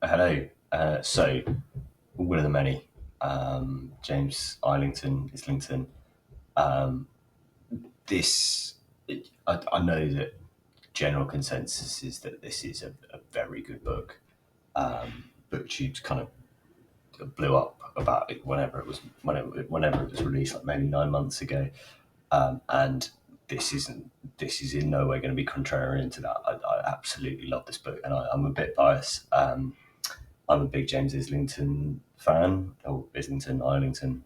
Hello. So, Will of the Many, James Islington. Um, this, I know that general consensus is that this is a very good book. BookTube's kind of blew up about it whenever it was released, like maybe 9 months ago, and this is in no way going to be contrarian to that. I absolutely love this book, and I'm a bit biased. I'm a big James Islington fan, or Islington, Islington.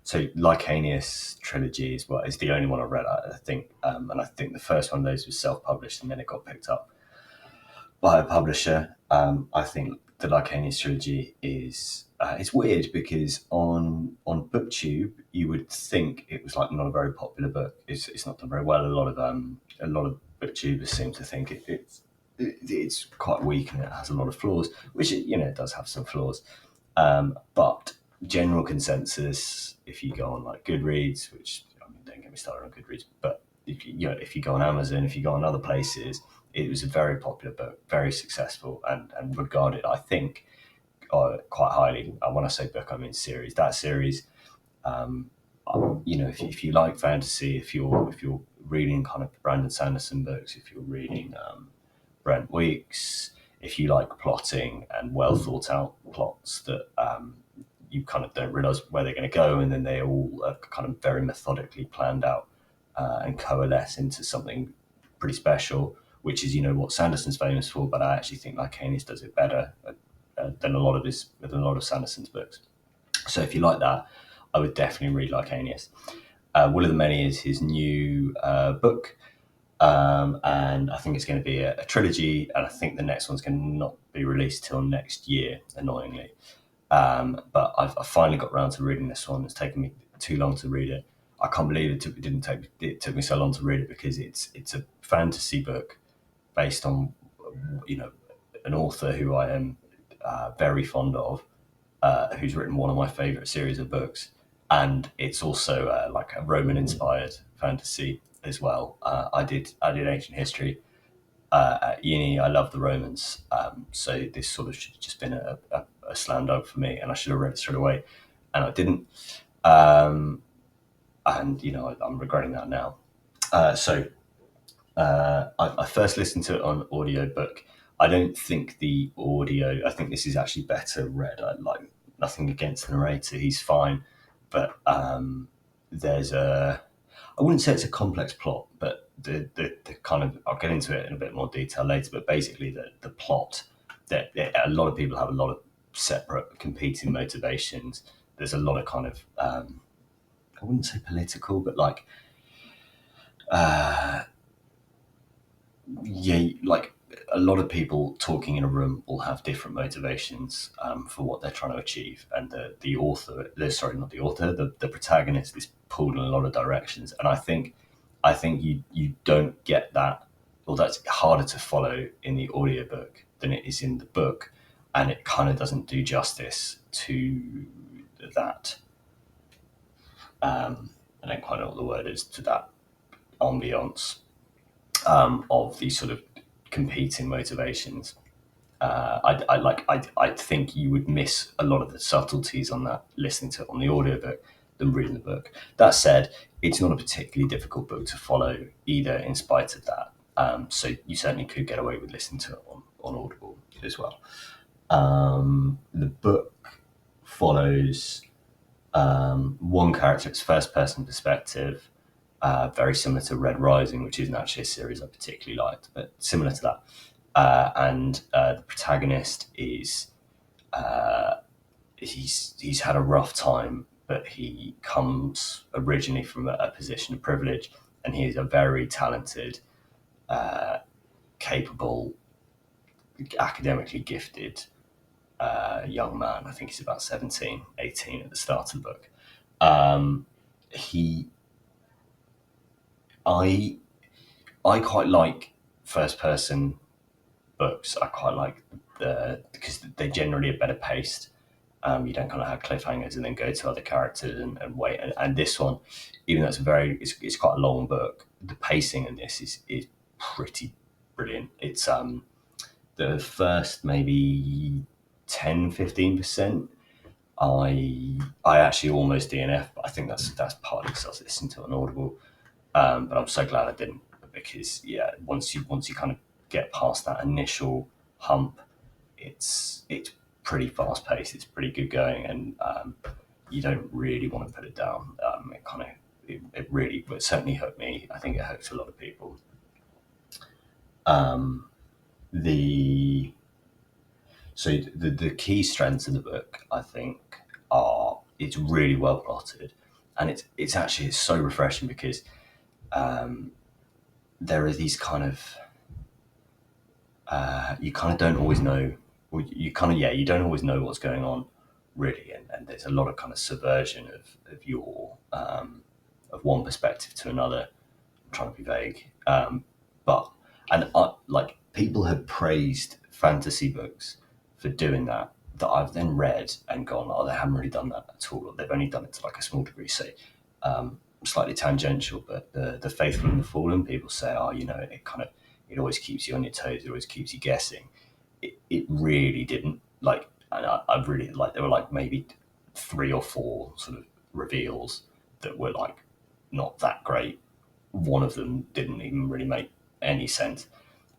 So Lycanius trilogy is the only one I read, I think, and I think the first one of those was self-published, and then it got picked up by a publisher. I think the Lycanius trilogy is it's weird because on BookTube you would think it was like not a very popular book. It's not done very well. A lot of BookTubers seem to think it's quite weak and it has a lot of flaws, which it does have some flaws. But general consensus, if you go on like Goodreads, which I mean, don't get me started on Goodreads, but if you go on Amazon, if you go on other places, it was a very popular book, very successful, and regarded, I think, quite highly. When I say book, I mean series. That series, if you like fantasy, if you're reading kind of Brandon Sanderson books, if you're reading Brent Weeks, if you like plotting and well thought out plots that you kind of don't realize where they're going to go, and then they all are kind of very methodically planned out and coalesce into something pretty special, which is what Sanderson's famous for. But I actually think Lycanius does it better than a lot of Sanderson's books. So if you like that, I would definitely read Lycanius. Will of the Many is his new book, and I think it's going to be a trilogy, and I think the next one's going to not be released till next year, annoyingly. But I finally got around to reading this one. It's taken me too long to read it. I can't believe it took me so long to read it, because it's a fantasy book based on you know an author who I am very fond of, who's written one of my favorite series of books, and it's also like a Roman inspired fantasy as well. I did ancient history at uni. I love the Romans, so this sort of should have just been a slam dunk for me, and I should have read it straight away, and I didn't. Um, and I'm regretting that now. I first listened to it on audiobook. I don't think the audio. I think this is actually better read. I like nothing against the narrator; he's fine, but there's a. I wouldn't say it's a complex plot, but the kind of, I'll get into it in a bit more detail later. But basically, the plot, that a lot of people have a lot of separate competing motivations. There's a lot of kind of I wouldn't say political, but like yeah, like a lot of people talking in a room will have different motivations for what they're trying to achieve, and the author, sorry, not the author, the protagonist is pulled in a lot of directions, and I think you don't get that, or that's harder to follow in the audiobook than it is in the book, and it kind of doesn't do justice to that. I don't quite know what the word is, to that ambiance of these sort of competing motivations. I think you would miss a lot of the subtleties on that listening to it on the audiobook than reading the book. That said, it's not a particularly difficult book to follow either, in spite of that. So you certainly could get away with listening to it on Audible as well. The book follows one character, it's first person perspective, very similar to Red Rising, which isn't actually a series I particularly liked, but similar to that. And the protagonist is he's had a rough time, but he comes originally from a position of privilege, and he is a very talented, capable, academically gifted young man. I think he's about 17, 18 at the start of the book. He, I, I quite like first person books. I quite like because they're generally a better paced. You don't kind of have cliffhangers and then go to other characters and wait. And this one, even though it's quite a long book, the pacing in this is pretty brilliant. It's the first maybe 10-15%, I actually almost DNF, but I think that's partly because I was listening to an Audible. But I'm so glad I didn't, because yeah, once you kind of get past that initial hump, it's pretty fast paced. It's pretty good going, and you don't really want to put it down. It really, but certainly hooked me. I think it hooked a lot of people. Um, the the key strengths of the book, I think, are it's really well plotted, and it's so refreshing because um, there are these kind of you kind of don't always know, or you kind of yeah, you don't always know what's going on really, and there's a lot of kind of subversion of your of one perspective to another. I'm trying to be vague, but like people have praised fantasy books for doing that. That I've then read and gone, oh, they haven't really done that at all. Or they've only done it to like a small degree. So slightly tangential, but the faithful and the fallen, people say, oh, it always keeps you on your toes. It always keeps you guessing. It really didn't. Like, and I really like. There were like maybe 3 or 4 sort of reveals that were like not that great. One of them didn't even really make any sense.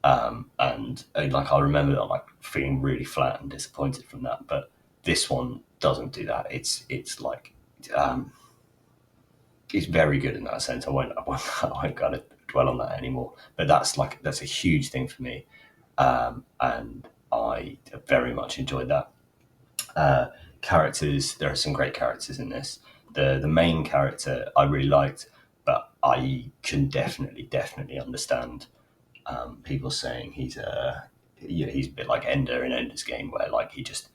And like I remember like feeling really flat and disappointed from that. But this one doesn't do that. It's um, it's very good in that sense. I won't kind of dwell on that anymore. But that's a huge thing for me, and I very much enjoyed that. Uh, Characters, there are some great characters in this. The main character I really liked, but I can definitely understand people saying he's a bit like Ender in Ender's Game, where like he's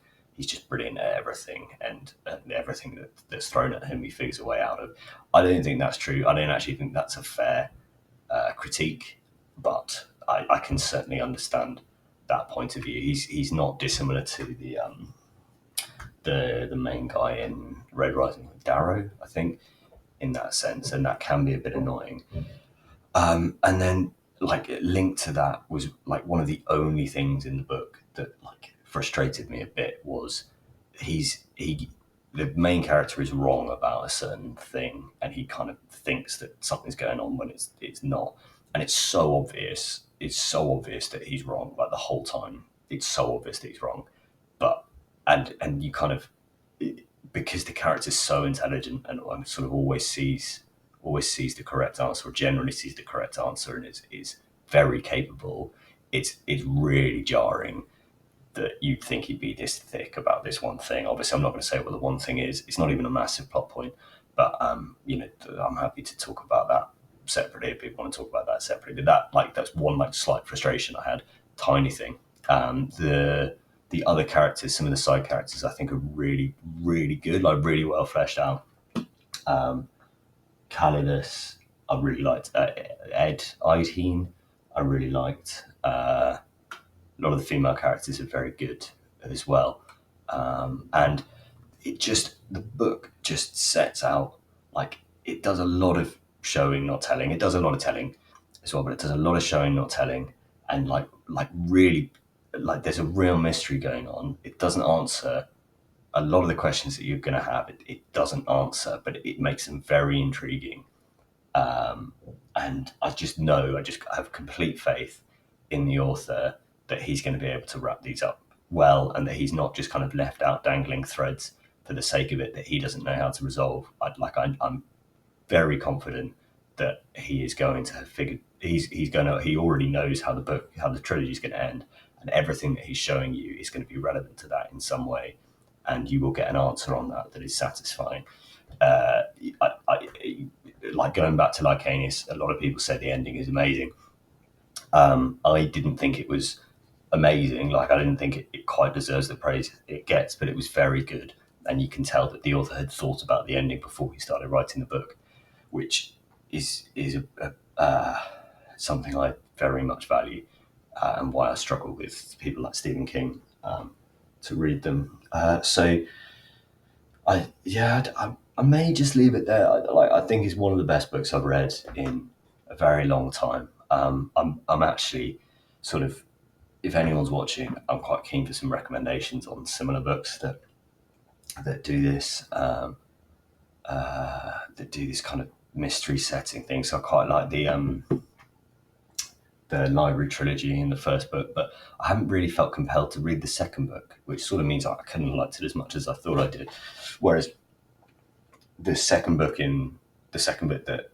just brilliant at everything, and everything that's thrown at him he figures a way out of. I don't think that's true. I don't actually think that's a fair critique, but I can certainly understand that point of view. He's not dissimilar to the main guy in Red Rising, Darrow, I think, in that sense, and that can be a bit annoying. And then, like, linked to that was like one of the only things in the book that like frustrated me a bit was he the main character is wrong about a certain thing, and he kind of thinks that something's going on when it's not, and it's so obvious. It's so obvious that he's wrong. Like the whole time, it's so obvious that he's wrong. But and you kind of because the character's so intelligent and sort of always sees the correct answer, or generally sees the correct answer, and is very capable. It's really jarring that you'd think he'd be this thick about this one thing. Obviously, I'm not going to say what the one thing is. It's not even a massive plot point, but I'm happy to talk about that separately if people want to talk about that separately. But that's one like slight frustration I had, tiny thing. The other characters, some of the side characters, I think are really really good, like really well fleshed out. Um, Calidus, I really liked. Ed Idheen, I really liked. A lot of the female characters are very good as well, and the book just sets out like it does a lot of showing, not telling. It does a lot of telling as well, but it does a lot of showing, not telling, and like really like there's a real mystery going on. It doesn't answer a lot of the questions that you're going to have. It doesn't answer, but it makes them very intriguing. Um, and I just have complete faith in the author that he's going to be able to wrap these up well, and that he's not just kind of left out dangling threads for the sake of it that he doesn't know how to resolve. I'm very confident that he is going to figure. He already knows how the trilogy is going to end, and everything that he's showing you is going to be relevant to that in some way, and you will get an answer on that is satisfying. Uh, like going back to Lycanus, a lot of people say the ending is amazing. I didn't think it was amazing. Like I didn't think it quite deserves the praise it gets, but it was very good, and you can tell that the author had thought about the ending before he started writing the book, which is something I very much value, and why I struggle with people like Stephen King to read them. So I may just leave it there. I think it's one of the best books I've read in a very long time. I'm actually sort of if anyone's watching, I'm quite keen for some recommendations on similar books that do this, that do this kind of mystery setting thing. So I quite like the library trilogy in the first book, but I haven't really felt compelled to read the second book, which sort of means I couldn't have liked it as much as I thought I did. Whereas the second book that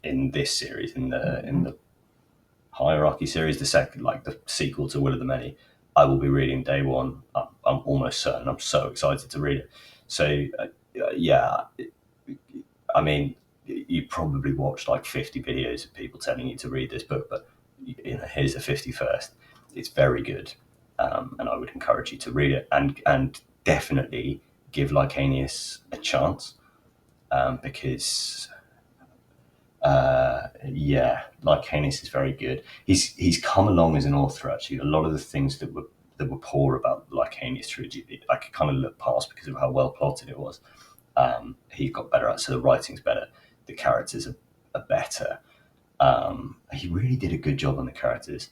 in this series, in the Hierarchy series, the second, like the sequel to Will of the Many, I will be reading day one. I'm almost certain. I'm so excited to read it. So yeah, I mean, you probably watched like 50 videos of people telling you to read this book, but here's the 51st. It's very good, and I would encourage you to read it, and definitely give Lycanius a chance, because yeah, Lycanius is very good. He's come along as an author actually. A lot of the things that were poor about Lycanius trilogy, I could kind of look past because of how well plotted it was. He got better at, so the writing's better, the characters are better. He really did a good job on the characters.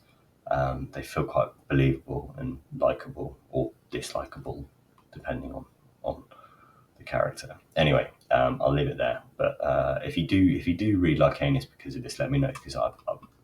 They feel quite believable and likable or dislikable, depending on the character. Anyway, I'll leave it there. But if you do read Lycanus because of this, let me know, because